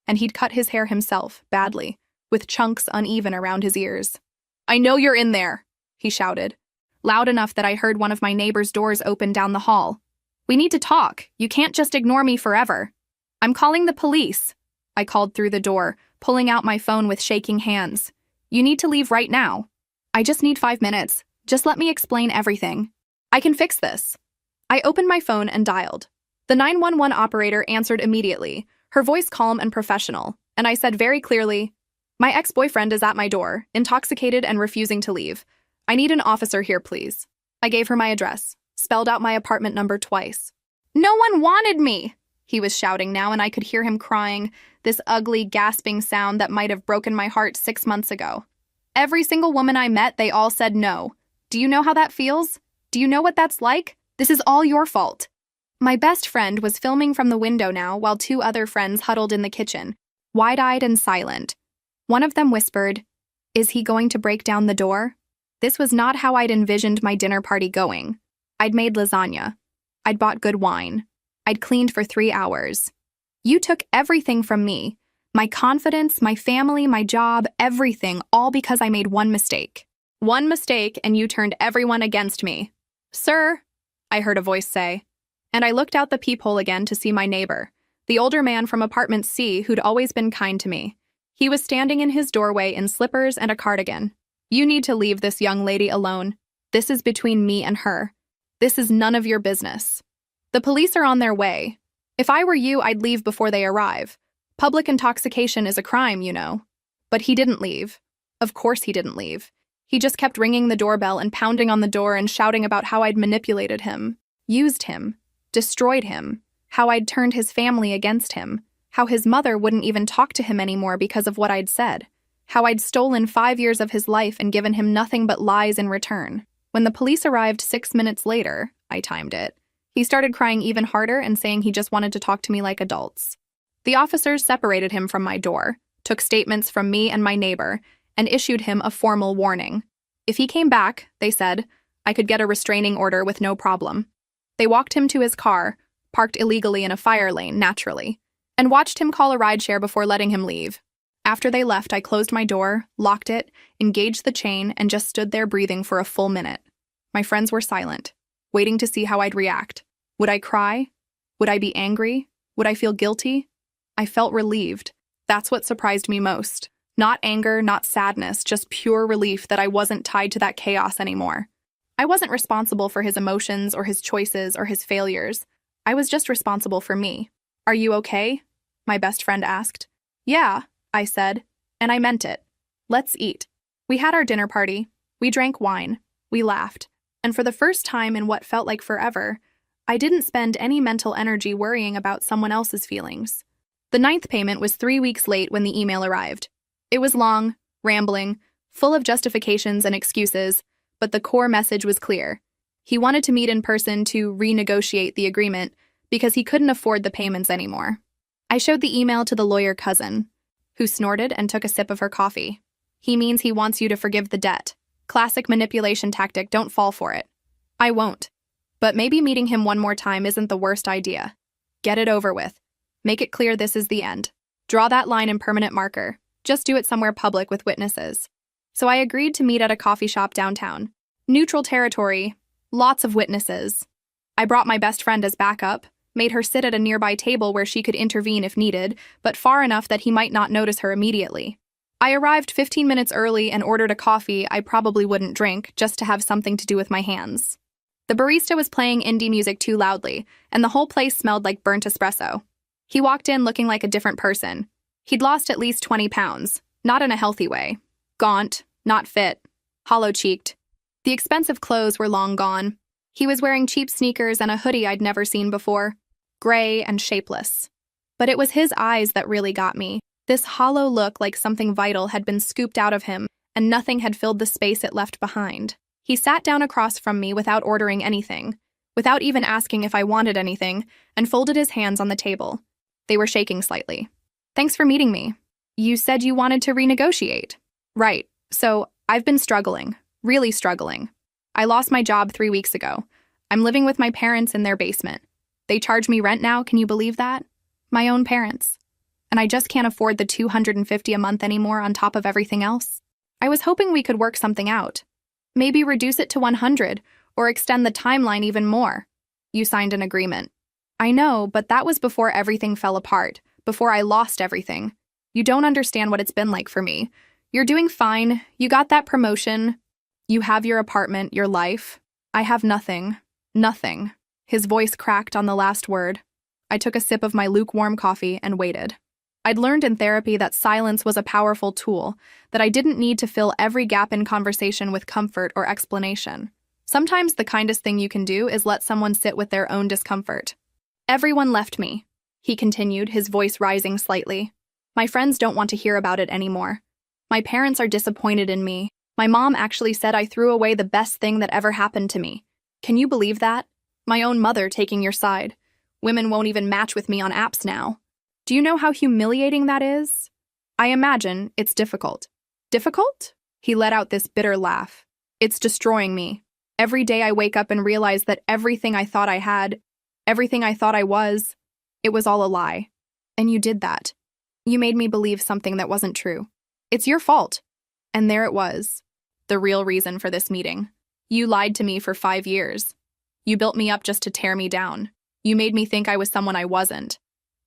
and he'd cut his hair himself, badly, with chunks uneven around his ears. "I know you're in there," he shouted, loud enough that I heard one of my neighbor's doors open down the hall. "We need to talk. You can't just ignore me forever." "I'm calling the police," I called through the door, pulling out my phone with shaking hands. "You need to leave right now." "I just need 5 minutes. Just let me explain everything. I can fix this." I opened my phone and dialed. The 911 operator answered immediately, her voice calm and professional, and I said very clearly, "My ex-boyfriend is at my door, intoxicated and refusing to leave. I need an officer here, please." I gave her my address, spelled out my apartment number twice. "No one wanted me!" he was shouting now, and I could hear him crying, this ugly, gasping sound that might have broken my heart 6 months ago. "Every single woman I met, they all said no. Do you know how that feels? Do you know what that's like? This is all your fault." My best friend was filming from the window now while 2 other friends huddled in the kitchen, wide-eyed and silent. One of them whispered, "Is he going to break down the door?" This was not how I'd envisioned my dinner party going. I'd made lasagna. I'd bought good wine. I'd cleaned for 3 hours. You took everything from me. My confidence, my family, my job, everything, all because I made one mistake. One mistake, and you turned everyone against me. "Sir," I heard a voice say, and I looked out the peephole again to see my neighbor, the older man from apartment C who'd always been kind to me. He was standing in his doorway in slippers and a cardigan. "You need to leave this young lady alone. This is between me and her. This is none of your business. The police are on their way. If I were you, I'd leave before they arrive. Public intoxication is a crime, you know." But he didn't leave. Of course he didn't leave. He just kept ringing the doorbell and pounding on the door and shouting about how I'd manipulated him, used him, destroyed him, how I'd turned his family against him, how his mother wouldn't even talk to him anymore because of what I'd said, how I'd stolen 5 years of his life and given him nothing but lies in return. When the police arrived 6 minutes later, I timed it, he started crying even harder and saying he just wanted to talk to me like adults. The officers separated him from my door, took statements from me and my neighbor, and issued him a formal warning. If he came back, they said, I could get a restraining order with no problem. They walked him to his car, parked illegally in a fire lane, naturally, and watched him call a rideshare before letting him leave. After they left, I closed my door, locked it, engaged the chain, and just stood there breathing for a full minute. My friends were silent, waiting to see how I'd react. Would I cry? Would I be angry? Would I feel guilty? I felt relieved. That's what surprised me most. Not anger, not sadness, just pure relief that I wasn't tied to that chaos anymore. I wasn't responsible for his emotions or his choices or his failures. I was just responsible for me. "Are you okay?" my best friend asked. "Yeah," I said, and I meant it. "Let's eat." We had our dinner party. We drank wine. We laughed. And for the first time in what felt like forever, I didn't spend any mental energy worrying about someone else's feelings. The 9th payment was 3 weeks late when the email arrived. It was long, rambling, full of justifications and excuses, but the core message was clear. He wanted to meet in person to renegotiate the agreement because he couldn't afford the payments anymore. I showed the email to the lawyer cousin, who snorted and took a sip of her coffee. "He means he wants you to forgive the debt. Classic manipulation tactic, don't fall for it." "I won't. But maybe meeting him one more time isn't the worst idea. Get it over with. Make it clear this is the end. Draw that line in permanent marker. Just do it somewhere public with witnesses." So I agreed to meet at a coffee shop downtown. Neutral territory, lots of witnesses. I brought my best friend as backup, made her sit at a nearby table where she could intervene if needed, but far enough that he might not notice her immediately. I arrived 15 minutes early and ordered a coffee I probably wouldn't drink just to have something to do with my hands. The barista was playing indie music too loudly, and the whole place smelled like burnt espresso. He walked in looking like a different person. He'd lost at least 20 pounds, not in a healthy way. Gaunt, not fit, hollow-cheeked. The expensive clothes were long gone. He was wearing cheap sneakers and a hoodie I'd never seen before, gray and shapeless. But it was his eyes that really got me. This hollow look like something vital had been scooped out of him, and nothing had filled the space it left behind. He sat down across from me without ordering anything, without even asking if I wanted anything, and folded his hands on the table. They were shaking slightly. "Thanks for meeting me. You said you wanted to renegotiate." "Right. So, I've been struggling. Really struggling. I lost my job 3 weeks ago. I'm living with my parents in their basement. They charge me rent now, can you believe that? My own parents. And I just can't afford the $250 a month anymore on top of everything else. I was hoping we could work something out. Maybe reduce it to 100, or extend the timeline even more." "You signed an agreement." "I know, but that was before everything fell apart, before I lost everything. You don't understand what it's been like for me. You're doing fine. You got that promotion. You have your apartment, your life. I have nothing. Nothing." His voice cracked on the last word. I took a sip of my lukewarm coffee and waited. I'd learned in therapy that silence was a powerful tool, that I didn't need to fill every gap in conversation with comfort or explanation. Sometimes the kindest thing you can do is let someone sit with their own discomfort. "Everyone left me," he continued, his voice rising slightly. "My friends don't want to hear about it anymore. My parents are disappointed in me. My mom actually said I threw away the best thing that ever happened to me. Can you believe that? My own mother taking your side. Women won't even match with me on apps now. Do you know how humiliating that is? I imagine it's difficult." "Difficult?" He let out this bitter laugh. "It's destroying me. Every day I wake up and realize that everything I thought I had, everything I thought I was, it was all a lie. And you did that. You made me believe something that wasn't true. It's your fault." And there it was, the real reason for this meeting. "You lied to me for 5 years. You built me up just to tear me down. You made me think I was someone I wasn't.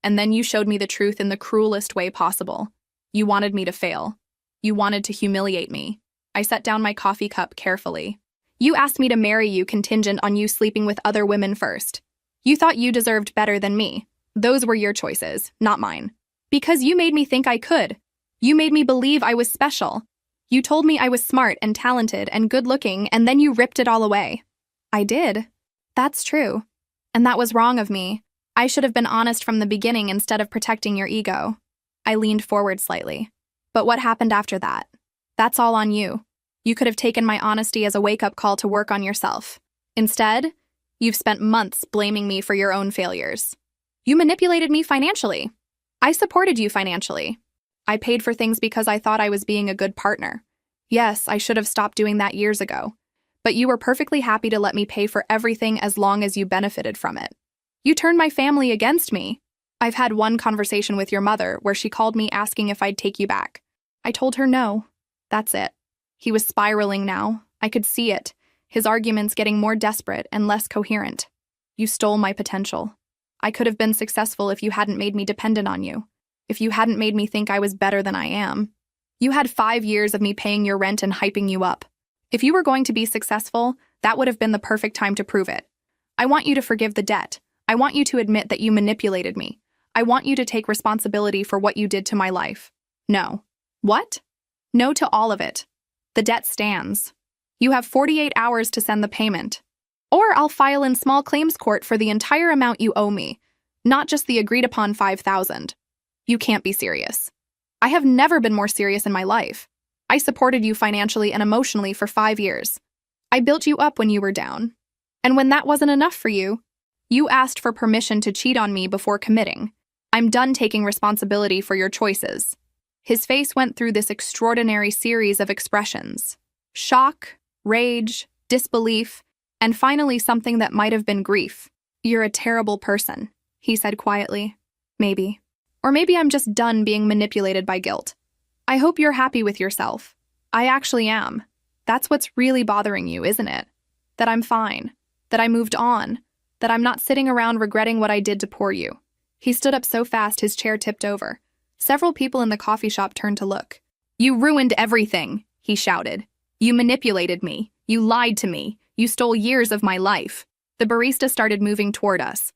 And then you showed me the truth in the cruelest way possible. You wanted me to fail. You wanted to humiliate me." I set down my coffee cup carefully. "You asked me to marry you contingent on you sleeping with other women first. You thought you deserved better than me. Those were your choices, not mine. Because you made me think I could. You made me believe I was special. You told me I was smart and talented and good-looking, and then you ripped it all away." "I did. That's true. And that was wrong of me. I should have been honest from the beginning instead of protecting your ego." I leaned forward slightly. "But what happened after that? That's all on you. You could have taken my honesty as a wake-up call to work on yourself. Instead, you've spent months blaming me for your own failures. You manipulated me financially. I supported you financially. I paid for things because I thought I was being a good partner. Yes, I should have stopped doing that years ago. But you were perfectly happy to let me pay for everything as long as you benefited from it. You turned my family against me. I've had one conversation with your mother where she called me asking if I'd take you back. I told her no. That's it." He was spiraling now. I could see it, his arguments getting more desperate and less coherent. "You stole my potential. I could have been successful if you hadn't made me dependent on you. If you hadn't made me think I was better than I am. You had 5 years of me paying your rent and hyping you up. If you were going to be successful, that would have been the perfect time to prove it. I want you to forgive the debt. I want you to admit that you manipulated me. I want you to take responsibility for what you did to my life. No." "What?" "No to all of it. The debt stands. You have 48 hours to send the payment. Or I'll file in small claims court for the entire amount you owe me, not just the agreed-upon $5,000. You can't be serious. I have never been more serious in my life. I supported you financially and emotionally for 5 years. I built you up when you were down. And when that wasn't enough for you, you asked for permission to cheat on me before committing. I'm done taking responsibility for your choices." His face went through this extraordinary series of expressions. Shock, rage, disbelief, and finally something that might have been grief. "You're a terrible person," he said quietly. "Maybe. Or maybe I'm just done being manipulated by guilt. I hope you're happy with yourself. I actually am. That's what's really bothering you, isn't it? That I'm fine. That I moved on. That I'm not sitting around regretting what I did to poor you." He stood up so fast his chair tipped over. Several people in the coffee shop turned to look. "You ruined everything," he shouted. "You manipulated me. You lied to me. You stole years of my life." The barista started moving toward us,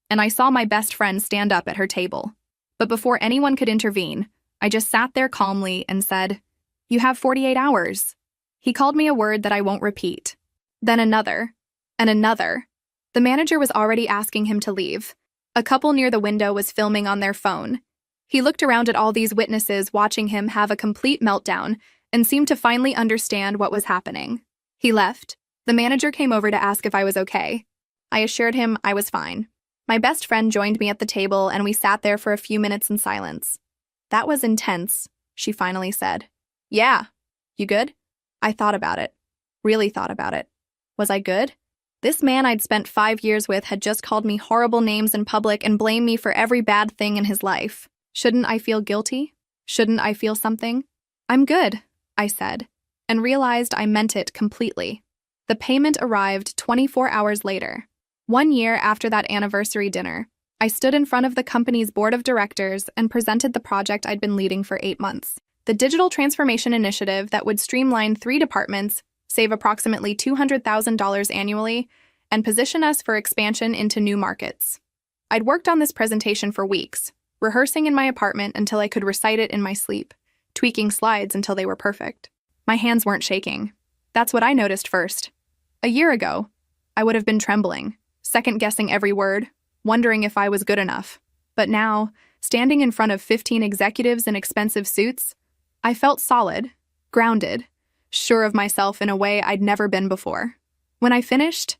and I saw my best friend stand up at her table. But before anyone could intervene, I just sat there calmly and said, "You have 48 hours." He called me a word that I won't repeat. Then another, and another. The manager was already asking him to leave. A couple near the window was filming on their phone. He looked around at all these witnesses watching him have a complete meltdown and seemed to finally understand what was happening. He left. The manager came over to ask if I was okay. I assured him I was fine. My best friend joined me at the table and we sat there for a few minutes in silence. "That was intense," she finally said. "Yeah. You good?" I thought about it. Really thought about it. Was I good? This man I'd spent 5 years with had just called me horrible names in public and blamed me for every bad thing in his life. Shouldn't I feel guilty? Shouldn't I feel something? "I'm good," I said, and realized I meant it completely. The payment arrived 24 hours later. 1 year after that anniversary dinner, I stood in front of the company's board of directors and presented the project I'd been leading for 8 months. The digital transformation initiative that would streamline 3 departments, save approximately $200,000 annually, and position us for expansion into new markets. I'd worked on this presentation for weeks, rehearsing in my apartment until I could recite it in my sleep, tweaking slides until they were perfect. My hands weren't shaking. That's what I noticed first. A year ago, I would have been trembling, second-guessing every word, wondering if I was good enough. But now, standing in front of 15 executives in expensive suits, I felt solid, grounded, sure of myself in a way I'd never been before. When I finished,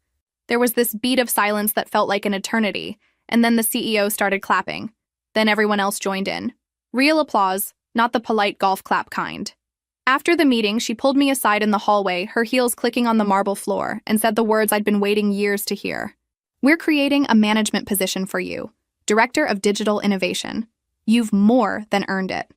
there was this beat of silence that felt like an eternity, and then the CEO started clapping. Then everyone else joined in. Real applause, not the polite golf clap kind. After the meeting, she pulled me aside in the hallway, her heels clicking on the marble floor, and said the words I'd been waiting years to hear. "We're creating a management position for you, Director of Digital Innovation. You've more than earned it."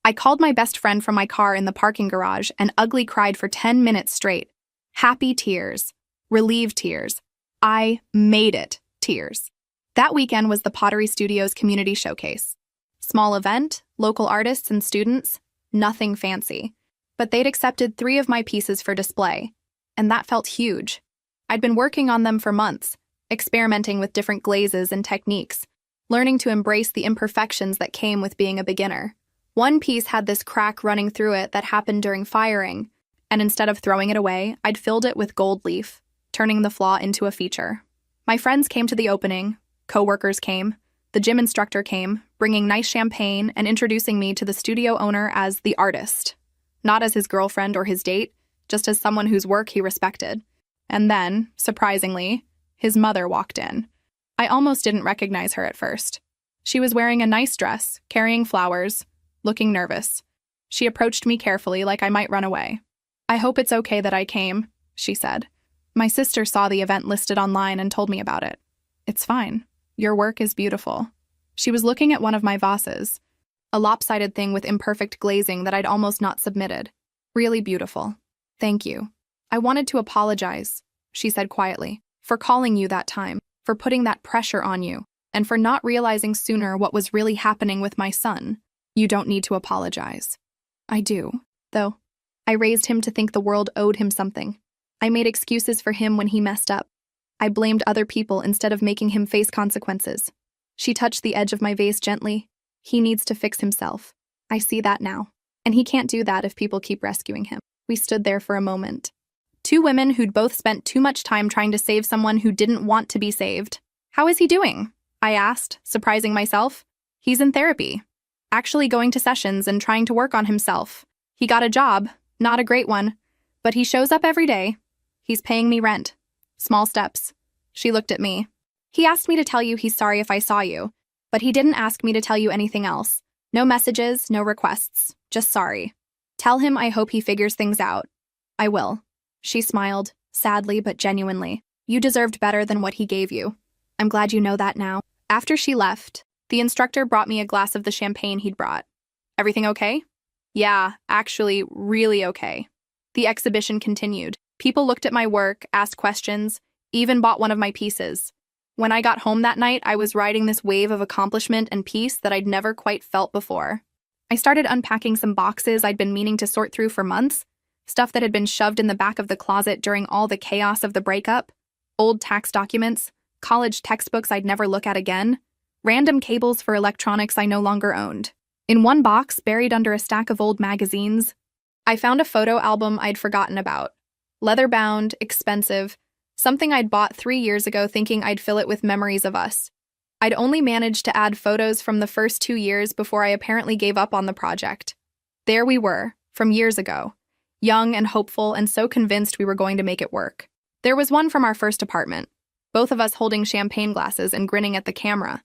I called my best friend from my car in the parking garage and ugly cried for 10 minutes straight. Happy tears. Relieved tears. I made it tears. That weekend was the Pottery Studios Community Showcase. Small event, local artists and students, nothing fancy. But they'd accepted 3 of my pieces for display, and that felt huge. I'd been working on them for months, experimenting with different glazes and techniques, learning to embrace the imperfections that came with being a beginner. One piece had this crack running through it that happened during firing, and instead of throwing it away, I'd filled it with gold leaf, turning the flaw into a feature. My friends came to the opening, co-workers came, the gym instructor came, bringing nice champagne and introducing me to the studio owner as the artist. Not as his girlfriend or his date, just as someone whose work he respected. And then, surprisingly, his mother walked in. I almost didn't recognize her at first. She was wearing a nice dress, carrying flowers, looking nervous. She approached me carefully like I might run away. "I hope it's okay that I came," she said. "My sister saw the event listed online and told me about it. It's fine. Your work is beautiful." She was looking at one of my vases, a lopsided thing with imperfect glazing that I'd almost not submitted. "Really beautiful. Thank you. I wanted to apologize," she said quietly, "for calling you that time, for putting that pressure on you, and for not realizing sooner what was really happening with my son. You don't need to apologize." "I do, though. I raised him to think the world owed him something. I made excuses for him when he messed up. I blamed other people instead of making him face consequences." She touched the edge of my vase gently. "He needs to fix himself. I see that now. And he can't do that if people keep rescuing him." We stood there for a moment. 2 women who'd both spent too much time trying to save someone who didn't want to be saved. "How is he doing?" I asked, surprising myself. "He's in therapy. Actually going to sessions and trying to work on himself. He got a job, not a great one, but he shows up every day. He's paying me rent. Small steps." She looked at me. "He asked me to tell you he's sorry if I saw you, but he didn't ask me to tell you anything else. No messages, no requests, just sorry. Tell him I hope he figures things out." "I will." She smiled, sadly but genuinely. "You deserved better than what he gave you. I'm glad you know that now." After she left, the instructor brought me a glass of the champagne he'd brought. "Everything okay?" "Yeah, actually, really okay." The exhibition continued. People looked at my work, asked questions, even bought one of my pieces. When I got home that night, I was riding this wave of accomplishment and peace that I'd never quite felt before. I started unpacking some boxes I'd been meaning to sort through for months, stuff that had been shoved in the back of the closet during all the chaos of the breakup, old tax documents, college textbooks I'd never look at again, random cables for electronics I no longer owned. In one box, buried under a stack of old magazines, I found a photo album I'd forgotten about. Leather-bound, expensive, something I'd bought 3 years ago thinking I'd fill it with memories of us. I'd only managed to add photos from the first 2 years before I apparently gave up on the project. There we were, from years ago, young and hopeful and so convinced we were going to make it work. There was one from our first apartment, both of us holding champagne glasses and grinning at the camera.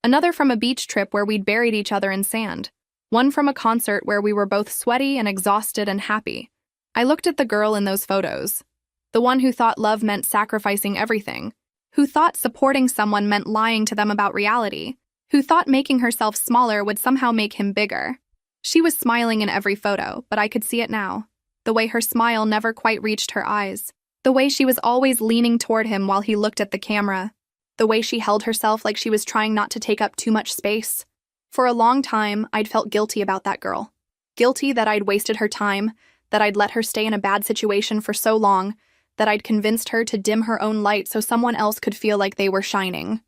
Another from a beach trip where we'd buried each other in sand. One from a concert where we were both sweaty and exhausted and happy. I looked at the girl in those photos. The one who thought love meant sacrificing everything. Who thought supporting someone meant lying to them about reality. Who thought making herself smaller would somehow make him bigger. She was smiling in every photo, but I could see it now. The way her smile never quite reached her eyes. The way she was always leaning toward him while he looked at the camera. The way she held herself like she was trying not to take up too much space. For a long time, I'd felt guilty about that girl. Guilty that I'd wasted her time, that I'd let her stay in a bad situation for so long, that I'd convinced her to dim her own light so someone else could feel like they were shining.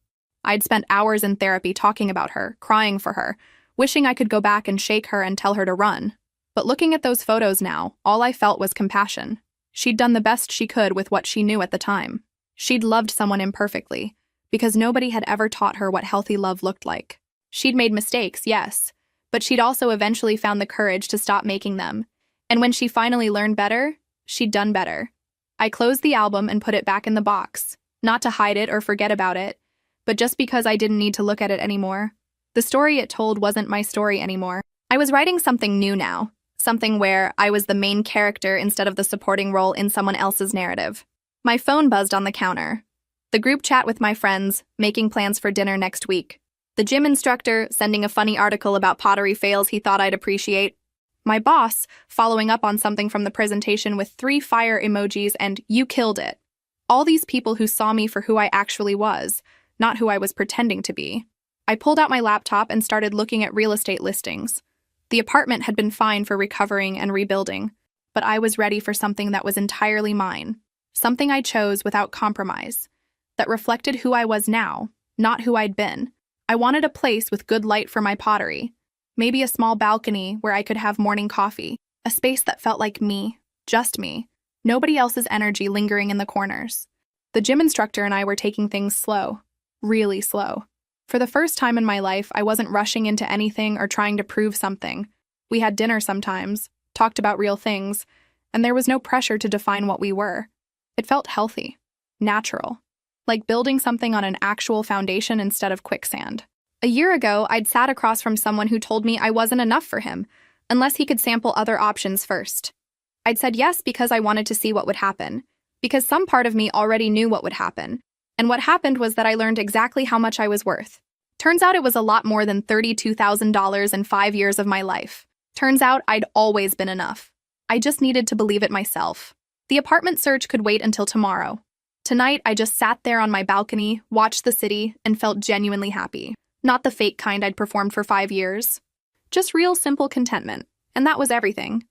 I'd spent hours in therapy talking about her, crying for her, wishing I could go back and shake her and tell her to run. But looking at those photos now, all I felt was compassion. She'd done the best she could with what she knew at the time. She'd loved someone imperfectly, because nobody had ever taught her what healthy love looked like. She'd made mistakes, yes, but she'd also eventually found the courage to stop making them. And when she finally learned better, she'd done better. I closed the album and put it back in the box, not to hide it or forget about it, but just because I didn't need to look at it anymore. The story it told wasn't my story anymore. I was writing something new now, something where I was the main character instead of the supporting role in someone else's narrative. My phone buzzed on the counter. The group chat with my friends, making plans for dinner next week. The gym instructor sending a funny article about pottery fails he thought I'd appreciate. My boss following up on something from the presentation with 3 fire emojis and "you killed it." All these people who saw me for who I actually was, not who I was pretending to be. I pulled out my laptop and started looking at real estate listings. The apartment had been fine for recovering and rebuilding, but I was ready for something that was entirely mine. Something I chose without compromise, that reflected who I was now, not who I'd been. I wanted a place with good light for my pottery. Maybe a small balcony where I could have morning coffee. A space that felt like me, just me. Nobody else's energy lingering in the corners. The gym instructor and I were taking things slow. Really slow. For the first time in my life, I wasn't rushing into anything or trying to prove something. We had dinner sometimes, talked about real things, and there was no pressure to define what we were. It felt healthy, natural. Like building something on an actual foundation instead of quicksand. A year ago, I'd sat across from someone who told me I wasn't enough for him, unless he could sample other options first. I'd said yes because I wanted to see what would happen, because some part of me already knew what would happen, and what happened was that I learned exactly how much I was worth. Turns out it was a lot more than $32,000 in 5 years of my life. Turns out I'd always been enough. I just needed to believe it myself. The apartment search could wait until tomorrow. Tonight, I just sat there on my balcony, watched the city, and felt genuinely happy. Not the fake kind I'd performed for 5 years. Just real simple contentment, and that was everything.